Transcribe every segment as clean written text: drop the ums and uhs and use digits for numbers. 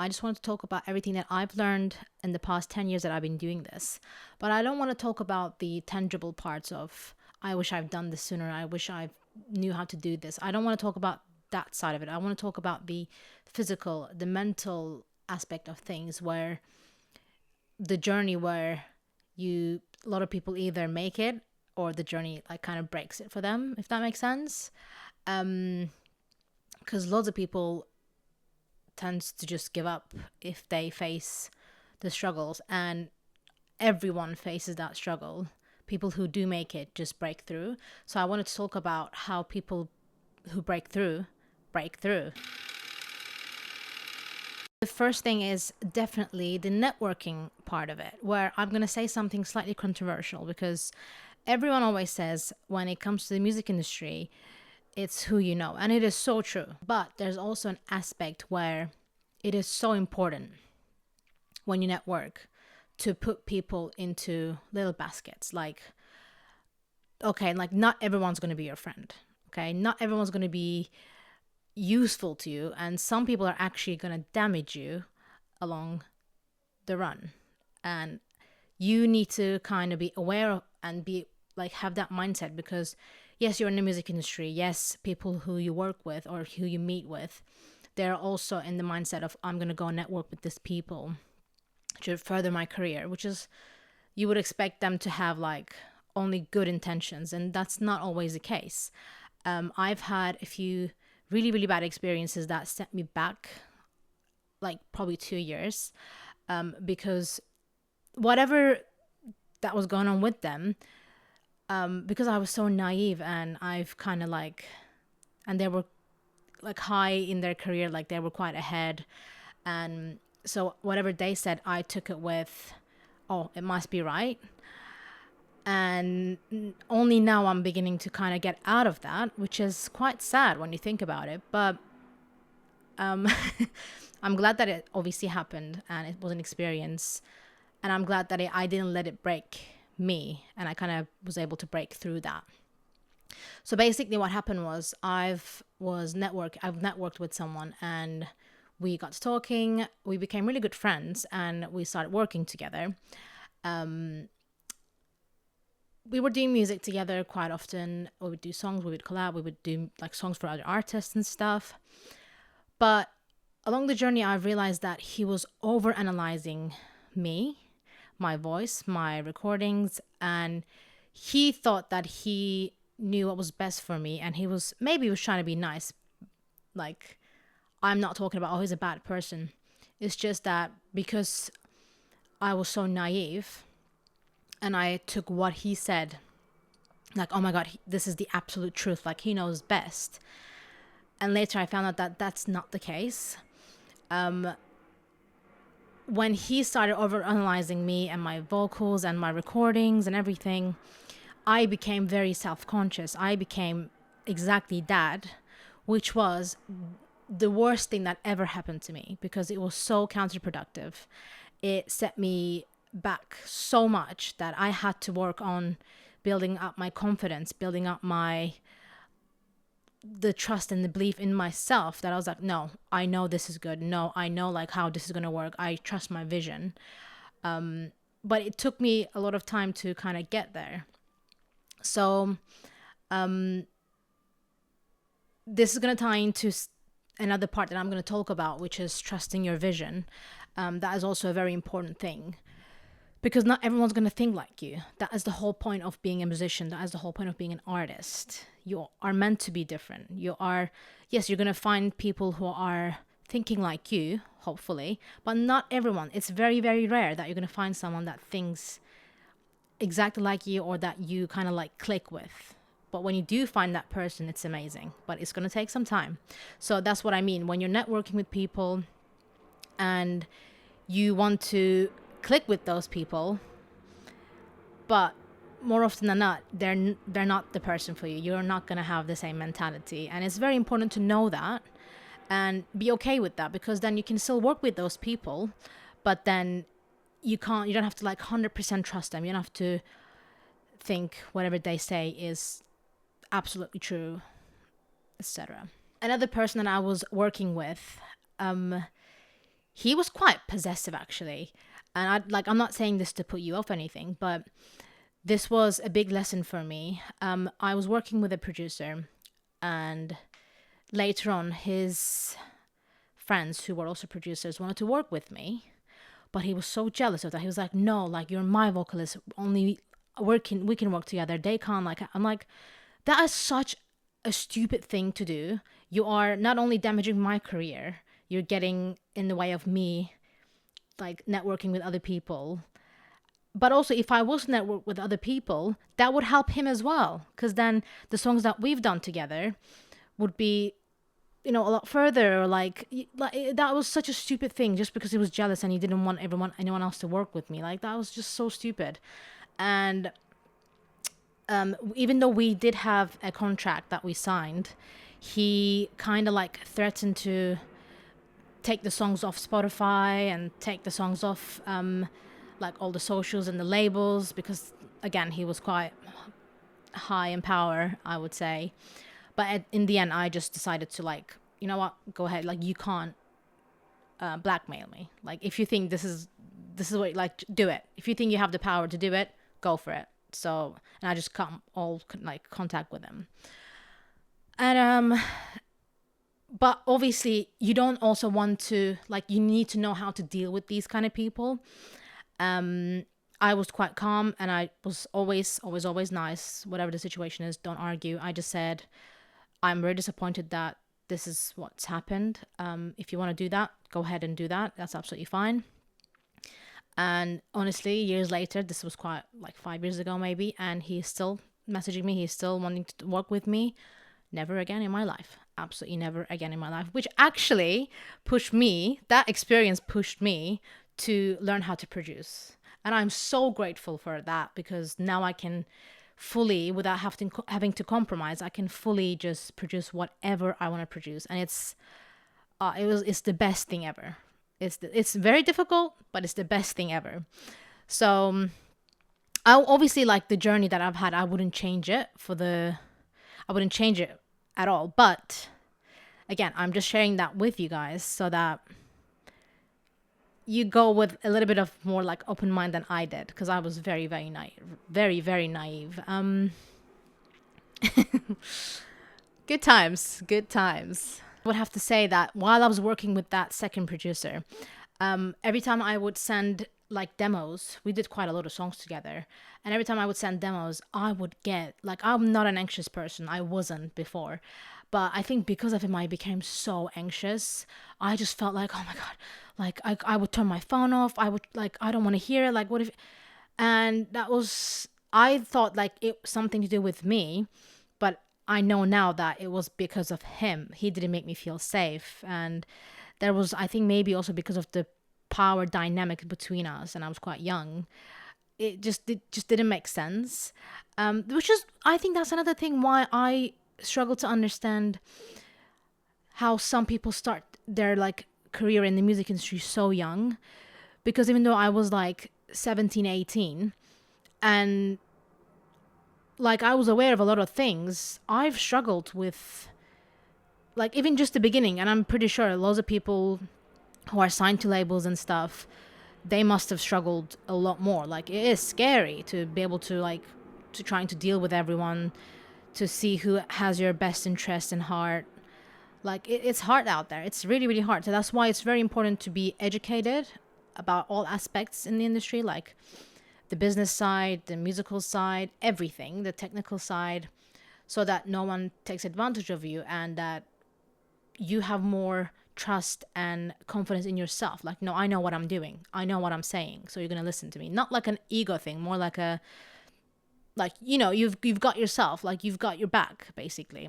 I just want to talk about everything that I've learned in the past 10 years that I've been doing this. But I don't want to talk about the tangible parts of, I wish I've done this sooner. I wish I knew how to do this. I don't want to talk about that side of it. I want to talk about the physical, the mental aspect of things, where the journey where a lot of people either make it or the journey like kind of breaks it for them, if that makes sense. Because lots of people tends to just give up if they face the struggles, and everyone faces that struggle. People who do make it just break through. So I wanted to talk about how people who break through. The first thing is definitely the networking part of it, where I'm going to say something slightly controversial, because everyone always says when it comes to the music industry, it's who you know. And it is so true. But there's also an aspect where it is so important when you network to put people into little baskets. Like, okay, like not everyone's going to be your friend. Okay, not everyone's going to be useful to you, and some people are actually going to damage you along the run. And you need to kind of be aware of and be like have that mindset, because yes, you're in the music industry. Yes, people who you work with or who you meet with, they're also in the mindset of, I'm going to go network with these people to further my career, which is, you would expect them to have like only good intentions, and that's not always the case. I've had a few really, really bad experiences that set me back like probably 2 years, because whatever that was going on with them, because I was so naive, and I've kind of like, and they were like high in their career, like they were quite ahead. And so whatever they said, I took it with, oh, it must be right. And only now I'm beginning to kind of get out of that, which is quite sad when you think about it. But I'm glad that it obviously happened and it was an experience. And I'm glad that I didn't let it break me, and I kind of was able to break through that. So basically what happened was I've networked with someone, and we got to talking, we became really good friends, and we started working together. We were doing music together quite often. We would do songs, we would collab, we would do like songs for other artists and stuff. But along the journey, I realized that he was over analyzing me, my voice, my recordings, and he thought that he knew what was best for me, and he was trying to be nice. Like, I'm not talking about, oh, he's a bad person. It's just that because I was so naive and I took what he said like, oh my God, this is the absolute truth. Like, he knows best. And later I found out that that's not the case. When he started overanalyzing me and my vocals and my recordings and everything, I became very self-conscious. I became exactly that, which was the worst thing that ever happened to me, because it was so counterproductive. It set me back so much that I had to work on building up my confidence, building up the trust and the belief in myself, that I was like, no, I know this is good. No, I know like how this is going to work. I trust my vision. But it took me a lot of time to kind of get there. So this is going to tie into another part that I'm going to talk about, which is trusting your vision. That is also a very important thing, because not everyone's going to think like you. That is the whole point of being a musician. That is the whole point of being an artist. You are meant to be different. Yes, you're going to find people who are thinking like you, hopefully, but not everyone. It's very, very rare that you're going to find someone that thinks exactly like you, or that you kind of like click with. But when you do find that person, it's amazing, but it's going to take some time. So that's what I mean. When you're networking with people and you want to click with those people, but more often than not, they're not the person for you. You're not going to have the same mentality. And it's very important to know that and be okay with that, because then you can still work with those people, but then you don't have to like 100% trust them. You don't have to think whatever they say is absolutely true, etc. Another person that I was working with, he was quite possessive actually. And I'm not saying this to put you off anything, but this was a big lesson for me. I was working with a producer, and later on, his friends who were also producers wanted to work with me, but he was so jealous of that. He was like, "No, like you're my vocalist. Only we can work together. They can't." Like I'm like, that is such a stupid thing to do. You are not only damaging my career, you're getting in the way of me like networking with other people. But also, if I was to network with other people, that would help him as well. Because then the songs that we've done together would be, a lot further. Or like that was such a stupid thing just because he was jealous and he didn't want anyone else to work with me. Like that was just so stupid. And even though we did have a contract that we signed, he kind of like threatened to take the songs off Spotify and take the songs off like all the socials and the labels, because again he was quite high in power, I would say. But in the end I just decided to, like, you know what, go ahead, like you can't blackmail me. Like if you think this is what, like, do it. If you think you have the power to do it, go for it. So, and I just cut all like contact with him. And but obviously you don't also want to, like, you need to know how to deal with these kind of people. I was quite calm, and I was always nice. Whatever the situation is, don't argue. I just said, I'm very disappointed that this is what's happened. If you want to do that, go ahead and do that. That's absolutely fine. And honestly, years later, this was quite like 5 years ago maybe, and he's still messaging me. He's still wanting to work with me. Never again in my life. Absolutely never again in my life. Which actually that experience pushed me to learn how to produce. And I'm so grateful for that, because now I can fully, without having to compromise, I can fully just produce whatever I want to produce. And it's the best thing ever. It's very difficult, but it's the best thing ever. So I obviously, like, the journey that I've had, I wouldn't change it at all. But again, I'm just sharing that with you guys so that you go with a little bit of more like open mind than I did, because I was very, very naive, very, very naive. Good times. I would have to say that while I was working with that second producer, every time I would send like demos, we did quite a lot of songs together. And every time I would send demos, I would get, like, I'm not an anxious person. I wasn't before. But I think because of him, I became so anxious. I just felt like, oh my God, like I would turn my phone off. I would, like, I don't want to hear it. Like, what if, and I thought like it was something to do with me, but I know now that it was because of him. He didn't make me feel safe. And there was, I think, maybe also because of the power dynamic between us, and I was quite young. It just didn't make sense. Which is, I think that's another thing why I struggle to understand how some people start their like career in the music industry so young. Because even though I was like 17, 18, and like I was aware of a lot of things, I've struggled with like even just the beginning. And I'm pretty sure lots of people who are signed to labels and stuff, they must have struggled a lot more. Like, it is scary to be able to, like, to trying to deal with everyone, to see who has your best interest in heart. Like, it's hard out there. It's really, really hard. So that's why it's very important to be educated about all aspects in the industry, like the business side, the musical side, everything, the technical side, so that no one takes advantage of you, and that you have more trust and confidence in yourself. Like, no, I know what I'm doing. I know what I'm saying. So you're going to listen to me. Not like an ego thing, more like a, like, you know, you've got yourself, like you've got your back, basically.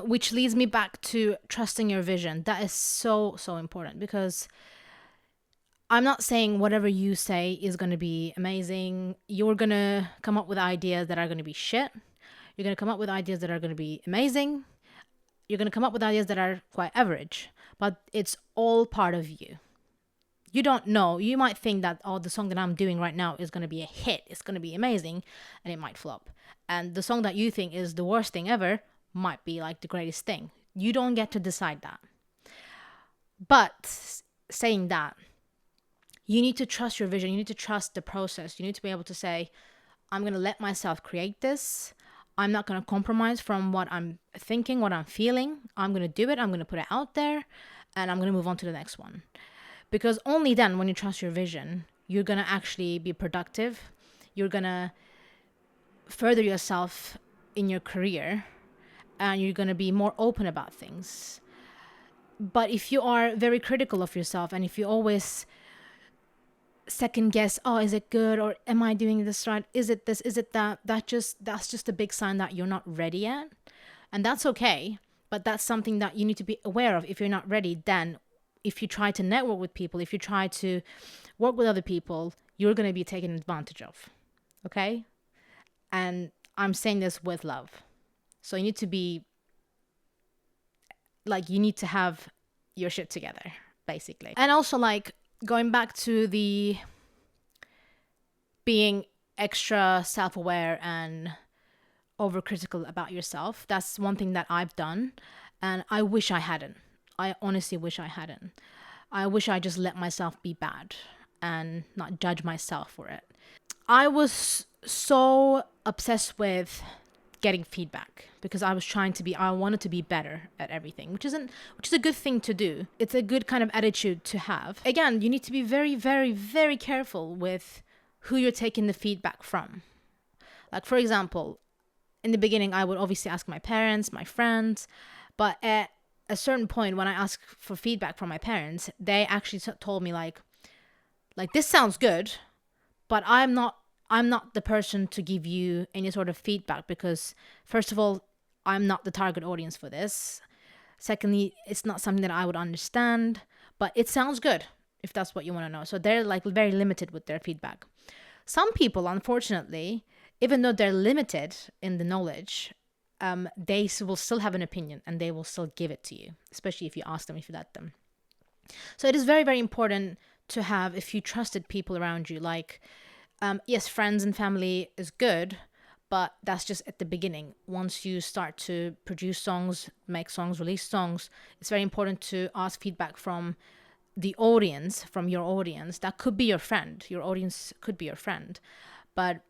Which leads me back to trusting your vision. That is so, so important, because I'm not saying whatever you say is going to be amazing. You're going to come up with ideas that are going to be shit. You're going to come up with ideas that are going to be amazing. You're going to come up with ideas that are quite average, but it's all part of you. You don't know. You might think that, oh, the song that I'm doing right now is going to be a hit. It's going to be amazing, and it might flop. And the song that you think is the worst thing ever might be like the greatest thing. You don't get to decide that. But saying that, you need to trust your vision. You need to trust the process. You need to be able to say, I'm going to let myself create this. I'm not going to compromise from what I'm thinking, what I'm feeling. I'm going to do it. I'm going to put it out there, and I'm going to move on to the next one. Because only then, when you trust your vision, you're going to actually be productive. You're going to further yourself in your career, and you're going to be more open about things. But if you are very critical of yourself, and if you always second guess, oh, is it good, or am I doing this right, is it this, is it that, that's just a big sign that you're not ready yet. And that's okay, but that's something that you need to be aware of. If you're not ready, then if you try to network with people, if you try to work with other people, you're going to be taken advantage of. Okay? And I'm saying this with love. So you need to be like, you need to have your shit together, basically. And also, like, going back to the being extra self-aware and overcritical about yourself, that's one thing that I've done, and I wish I hadn't. I honestly wish I hadn't. I wish I just let myself be bad and not judge myself for it. I was so obsessed with getting feedback because I wanted to be better at everything, which is a good thing to do. It's a good kind of attitude to have. Again, you need to be very, very, very careful with who you're taking the feedback from. Like, for example, in the beginning, I would obviously ask my parents, my friends, but at a certain point when I asked for feedback from my parents, they actually told me like this sounds good, but I'm not the person to give you any sort of feedback because, first of all, I'm not the target audience for this. Secondly, it's not something that I would understand, but it sounds good if that's what you want to know. So they're like very limited with their feedback. Some people, unfortunately, even though they're limited in the knowledge, they will still have an opinion and they will still give it to you, especially if you ask them, if you let them. So it is very, very important to have a few trusted people around you. Like, yes, friends and family is good, but that's just at the beginning. Once you start to produce songs, make songs, release songs, it's very important to ask feedback from the audience, from your audience. That could be your friend. Your audience could be your friend. But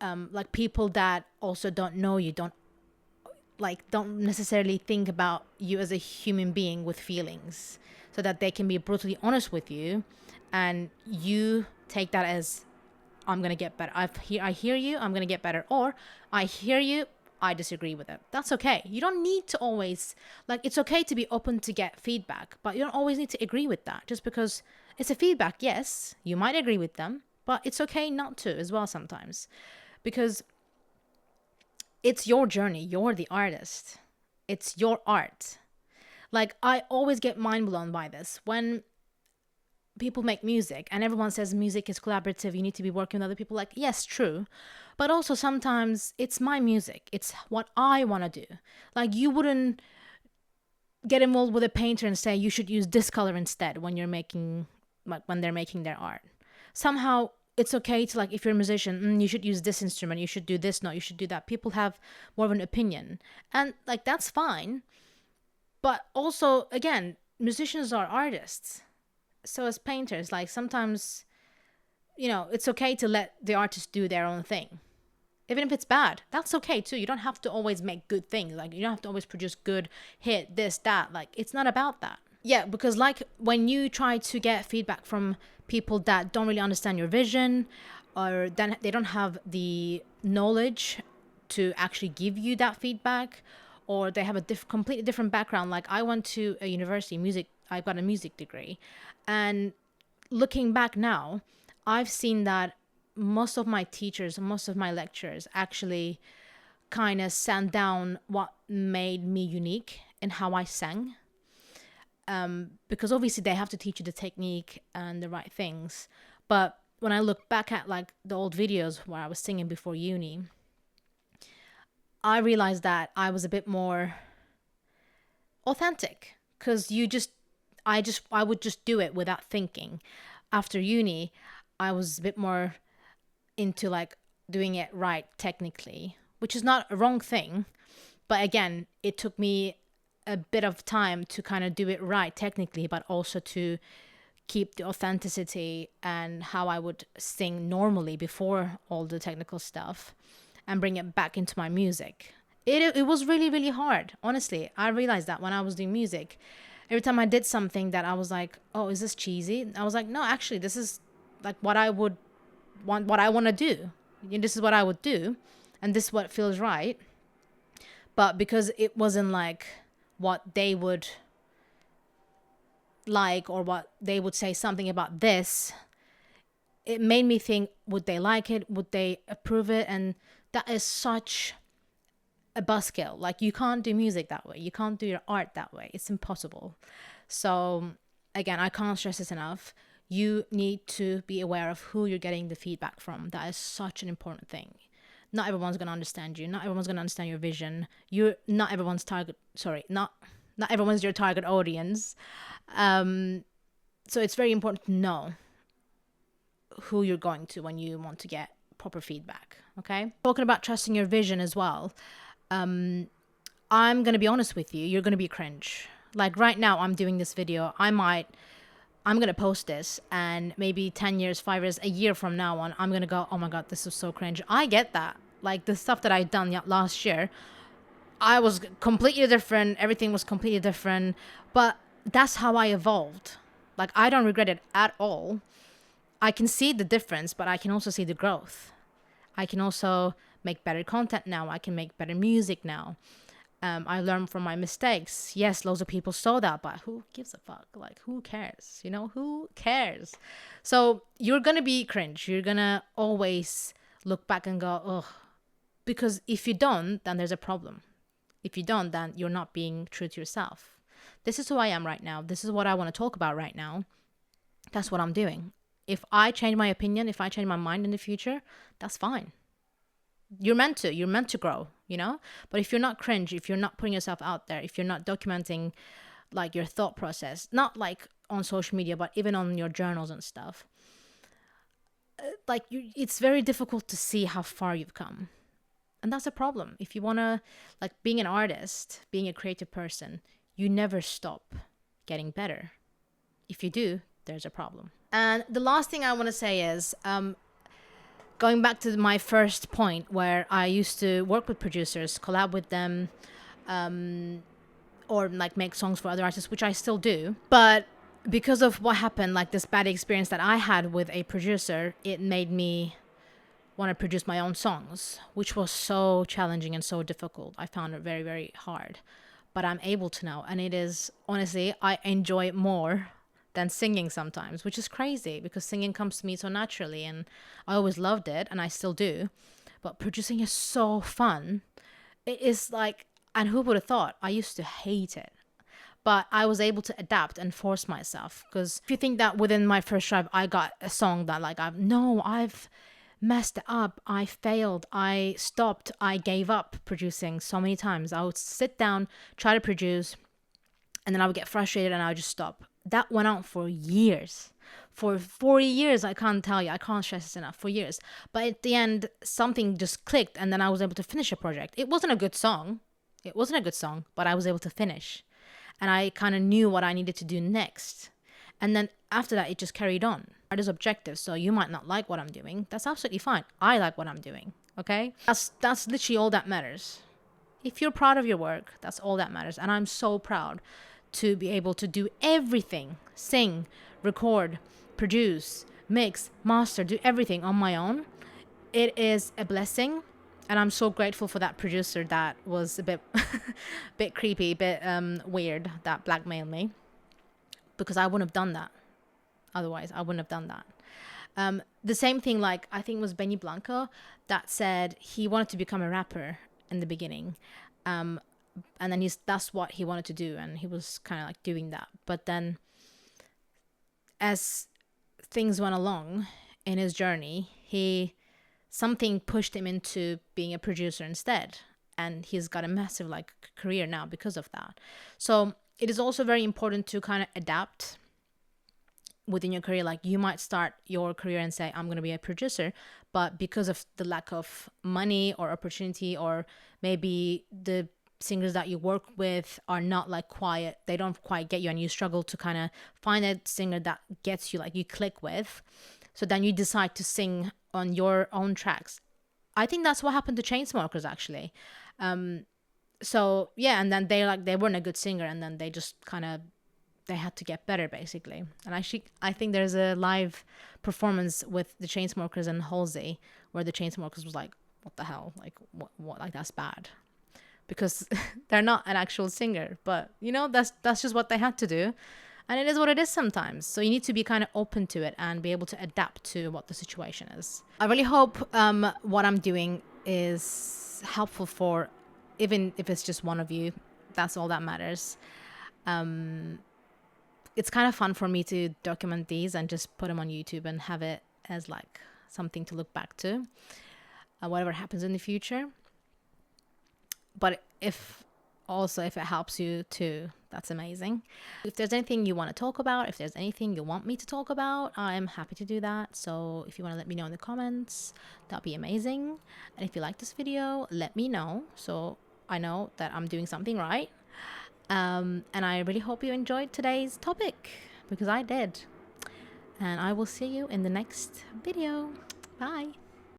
like people that also don't know you, don't necessarily think about you as a human being with feelings, so that they can be brutally honest with you and you take that as, I'm going to get better. I hear you, I'm going to get better. Or I hear you, I disagree with it. That's okay. You don't need to always, it's okay to be open to get feedback, but you don't always need to agree with that. Just because it's a feedback, yes, you might agree with them, but it's okay not to as well sometimes. Because it's your journey. You're the artist. It's your art. I always get mind blown by this. When people make music and everyone says music is collaborative, you need to be working with other people. Yes, true. But also sometimes it's my music. It's what I want to do. You wouldn't get involved with a painter and say you should use this color instead when you're making, when they're making their art. Somehow it's okay to, if you're a musician, you should use this instrument, you should do this, no, you should do that. People have more of an opinion. And that's fine. But also, again, musicians are artists. So as painters, sometimes, it's okay to let the artist do their own thing. Even if it's bad, that's okay too. You don't have to always make good things. You don't have to always produce good hit, this, that. It's not about that. Yeah, because when you try to get feedback from people that don't really understand your vision, or then they don't have the knowledge to actually give you that feedback, or they have a completely different background. I went to a university, I got a music degree. And looking back now, I've seen that most of my teachers, most of my lecturers actually kind of sand down what made me unique in how I sang. Because obviously they have to teach you the technique and the right things. But when I look back at the old videos where I was singing before uni, I realized that I was a bit more authentic, because I would just do it without thinking. After uni, I was a bit more into doing it right technically, which is not a wrong thing. But again, it took me a bit of time to kind of do it right technically, but also to keep the authenticity and how I would sing normally before all the technical stuff and bring it back into my music. It was really, really hard. Honestly, I realized that when I was doing music, every time I did something that I was like, oh, is this cheesy? I was like, no, actually, this is like what I would want, what I want to do. This is what I would do. And this is what feels right. But because it wasn't like what they would like, or what they would say something about this, it made me think, would they like it? Would they approve it? And that is such a buzzkill. Like, you can't do music that way. You can't do your art that way. It's impossible. So again, I can't stress this enough. You need to be aware of who you're getting the feedback from. That is such an important thing. Not everyone's going to understand you. Not everyone's going to understand your vision. Not everyone's not everyone's your target audience. So it's very important to know who you're going to when you want to get proper feedback. Okay. Talking about trusting your vision as well. I'm going to be honest with you. You're going to be cringe. Like right now, I'm doing this video. I'm going to post this, and maybe 10 years, 5 years, a year from now on, I'm going to go, oh my God, this is so cringe. I get that. Like the stuff that I've done last year, I was completely different. Everything was completely different. But that's how I evolved. Like, I don't regret it at all. I can see the difference, but I can also see the growth. I can also make better content now. I can make better music now. I learned from my mistakes. Yes, loads of people saw that, but who gives a fuck? Like, who cares? You know, who cares? So you're going to be cringe. You're going to always look back and go, ugh. Because if you don't, then there's a problem. If you don't, then you're not being true to yourself. This is who I am right now. This is what I want to talk about right now. That's what I'm doing. If I change my opinion, if I change my mind in the future, that's fine. You're meant to grow, you know? But if you're not cringe, if you're not putting yourself out there, if you're not documenting like your thought process, not like on social media, but even on your journals and stuff, it's very difficult to see how far you've come. And that's a problem. If you want to, like, being an artist, being a creative person, you never stop getting better. If you do, there's a problem. And the last thing I want to say is, going back to my first point where I used to work with producers, collab with them, or like make songs for other artists, which I still do. But because of what happened, like this bad experience that I had with a producer, it made me want to produce my own songs, which was so challenging and so difficult. I found it very, very hard. But I'm able to now. And it is, honestly, I enjoy it more than singing sometimes, which is crazy because singing comes to me so naturally and I always loved it and I still do. But producing is so fun. It is like, and who would have thought? I used to hate it. But I was able to adapt and force myself. Because if you think that within my first drive, I got a song that like, I've messed it up. I failed. I stopped. I gave up producing so many times. I would sit down, try to produce, and then I would get frustrated and I would just stop. That went on for years. For 40 years, I can't tell you. I can't stress this enough. For years. But at the end, something just clicked and then I was able to finish a project. It wasn't a good song. But I was able to finish. And I kind of knew what I needed to do next. And then after that, it just carried on. Art is objective, so you might not like what I'm doing. That's absolutely fine. I like what I'm doing, okay? That's literally all that matters. If you're proud of your work, that's all that matters. And I'm so proud to be able to do everything. Sing, record, produce, mix, master, do everything on my own. It is a blessing. And I'm so grateful for that producer that was a bit creepy, a bit weird, that blackmailed me. Because I wouldn't have done that. Otherwise, I wouldn't have done that. The same thing, like, I think it was Benny Blanco that said he wanted to become a rapper in the beginning. And then that's what he wanted to do. And he was kind of like doing that. But then as things went along in his journey, something pushed him into being a producer instead. And he's got a massive like career now because of that. So it is also very important to kind of adapt within your career. Like, you might start your career and say, I'm going to be a producer, but because of the lack of money or opportunity, or maybe the singers that you work with are not like quiet, they don't quite get you, and you struggle to kind of find a singer that gets you, like you click with, so then you decide to sing on your own tracks. I think that's what happened to Chainsmokers actually. So yeah, and then they weren't a good singer, and then they just kind of, they had to get better basically. And actually, I think there's a live performance with the Chainsmokers and Halsey where the Chainsmokers was like, "What the hell? Like what? Like that's bad," because they're not an actual singer. But you know, that's just what they had to do, and it is what it is sometimes. So you need to be kind of open to it and be able to adapt to what the situation is. I really hope what I'm doing is helpful for, even if it's just one of you. That's all that matters. It's kind of fun for me to document these and just put them on YouTube and have it as like something to look back to, whatever happens in the future. But if it helps you too, that's amazing. If there's anything you want to talk about, if there's anything you want me to talk about, I'm happy to do that. So if you want to let me know in the comments, that'd be amazing. And if you like this video, let me know so I know that I'm doing something right. And I really hope you enjoyed today's topic, because I did. And I will see you in the next video. Bye.